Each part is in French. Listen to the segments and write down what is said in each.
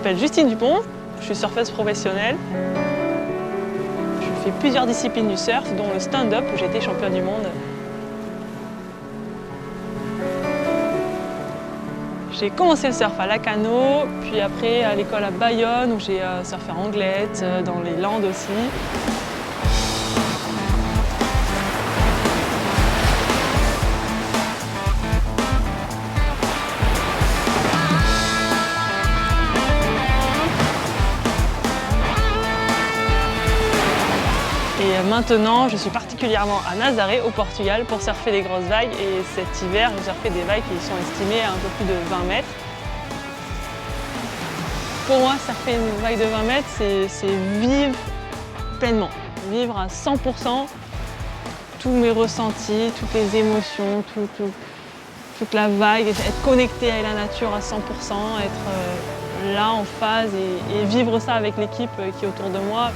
m'appelle Justine Dupont, je suis surfeuse professionnelle. Je fais plusieurs disciplines du surf, dont le stand-up où j'ai été championne du monde. J'ai commencé le surf à Lacanau, puis après à l'école à Bayonne où j'ai surfé à Anglette, dans les Landes aussi. Et maintenant, je suis particulièrement à Nazaré, au Portugal, pour surfer des grosses vagues. Et cet hiver, j'ai surfé des vagues qui sont estimées à un peu plus de 20 mètres. Pour moi, surfer une vague de 20 mètres, c'est vivre pleinement, vivre à 100% tous mes ressentis, toutes les émotions, toute la vague, être connecté à la nature à 100%, être là en phase et vivre ça avec l'équipe qui est autour de moi.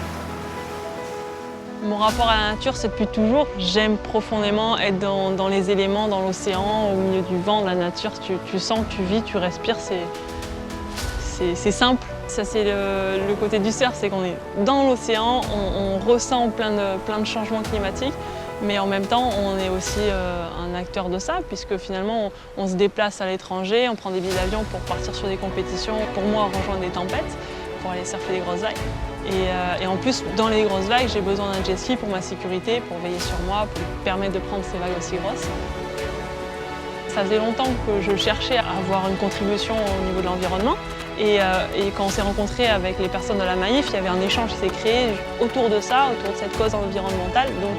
Mon rapport à la nature, c'est depuis toujours. J'aime profondément être dans les éléments, dans l'océan, au milieu du vent, de la nature. Tu sens, tu vis, tu respires, c'est simple. Ça, c'est le côté du surf, c'est qu'on est dans l'océan, on ressent plein de changements climatiques, mais en même temps, on est aussi un acteur de ça, puisque finalement, on se déplace à l'étranger, on prend des billets d'avion pour partir sur des compétitions, pour moi, rejoindre des tempêtes, pour aller surfer des grosses vagues. Et en plus, dans les grosses vagues, j'ai besoin d'un jet ski pour ma sécurité, pour veiller sur moi, pour me permettre de prendre ces vagues aussi grosses. Ça faisait longtemps que je cherchais à avoir une contribution au niveau de l'environnement. Et quand on s'est rencontrés avec les personnes de la Maïf, il y avait un échange qui s'est créé autour de ça, autour de cette cause environnementale. Donc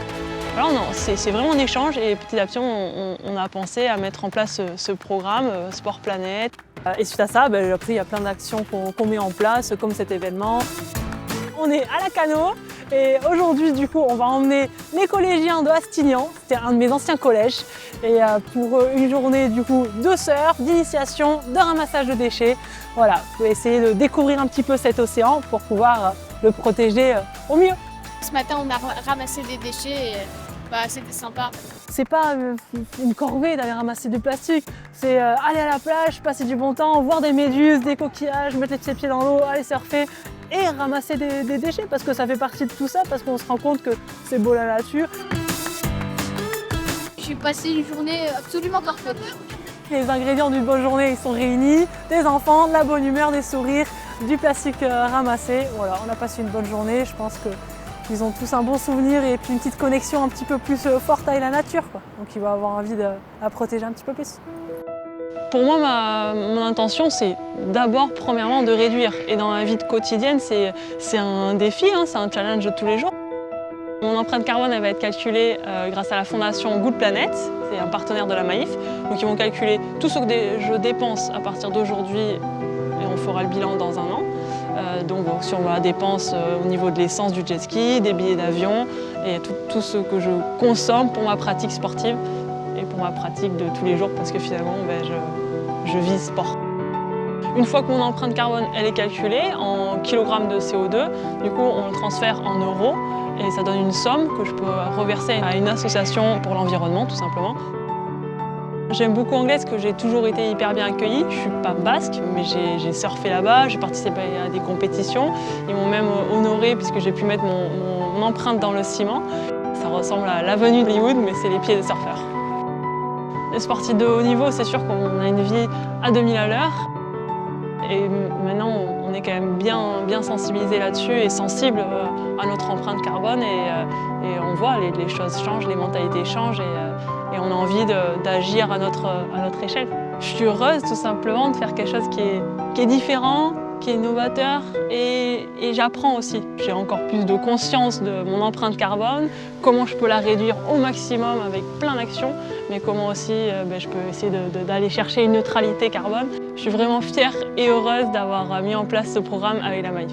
voilà, c'est vraiment un échange et petit à petit, on a pensé à mettre en place ce programme Sport Planète. Et suite à ça, après, il y a plein d'actions qu'on met en place, comme cet événement. On est à Lacanau et aujourd'hui, du coup, on va emmener les collégiens de Hastignan. C'était un de mes anciens collèges. Et pour une journée, du coup, de surf, d'initiation, de ramassage de déchets. Voilà, pour essayer de découvrir un petit peu cet océan pour pouvoir le protéger au mieux. Ce matin, on a ramassé des déchets et c'était sympa. C'est pas une corvée d'aller ramasser du plastique, c'est aller à la plage, passer du bon temps, voir des méduses, des coquillages, mettre ses pieds dans l'eau, aller surfer et ramasser des déchets parce que ça fait partie de tout ça, parce qu'on se rend compte que c'est beau la nature. J'ai passé une journée absolument parfaite. Les ingrédients d'une bonne journée ils sont réunis, des enfants, de la bonne humeur, des sourires, du plastique ramassé. Voilà, on a passé une bonne journée, je pense qu'ils ont tous un bon souvenir et puis une petite connexion un petit peu plus forte avec la nature, quoi. Donc ils vont avoir envie de protéger un petit peu plus. Pour moi, mon intention, c'est d'abord, premièrement, de réduire. Et dans ma vie quotidienne, c'est un défi, hein, c'est un challenge de tous les jours. Mon empreinte carbone elle va être calculée grâce à la fondation Good Planet, c'est un partenaire de la Maïf. Donc ils vont calculer tout ce que je dépense à partir d'aujourd'hui et on fera le bilan dans un an. Donc sur ma dépense au niveau de l'essence du jet ski, des billets d'avion et tout ce que je consomme pour ma pratique sportive et pour ma pratique de tous les jours parce que finalement je vis sport. Une fois que mon empreinte carbone elle est calculée en kilogrammes de CO2, du coup on le transfère en euros et ça donne une somme que je peux reverser à une association pour l'environnement tout simplement. J'aime beaucoup Anglette parce que j'ai toujours été hyper bien accueillie. Je ne suis pas basque, mais j'ai surfé là-bas, j'ai participé à des compétitions. Ils m'ont même honorée puisque j'ai pu mettre mon empreinte dans le ciment. Ça ressemble à l'avenue d'Hollywood, mais c'est les pieds des surfeurs. Les sportifs de haut niveau, c'est sûr qu'on a une vie à 2000 à l'heure. Et maintenant, on est quand même bien sensibilisé là-dessus et sensible à notre empreinte carbone. Et on voit, les choses changent, les mentalités changent. Et on a envie d'agir à notre échelle. Je suis heureuse tout simplement de faire quelque chose qui est différent, qui est novateur et j'apprends aussi. J'ai encore plus de conscience de mon empreinte carbone, comment je peux la réduire au maximum avec plein d'actions, mais comment aussi je peux essayer d'aller chercher une neutralité carbone. Je suis vraiment fière et heureuse d'avoir mis en place ce programme avec la Maïf.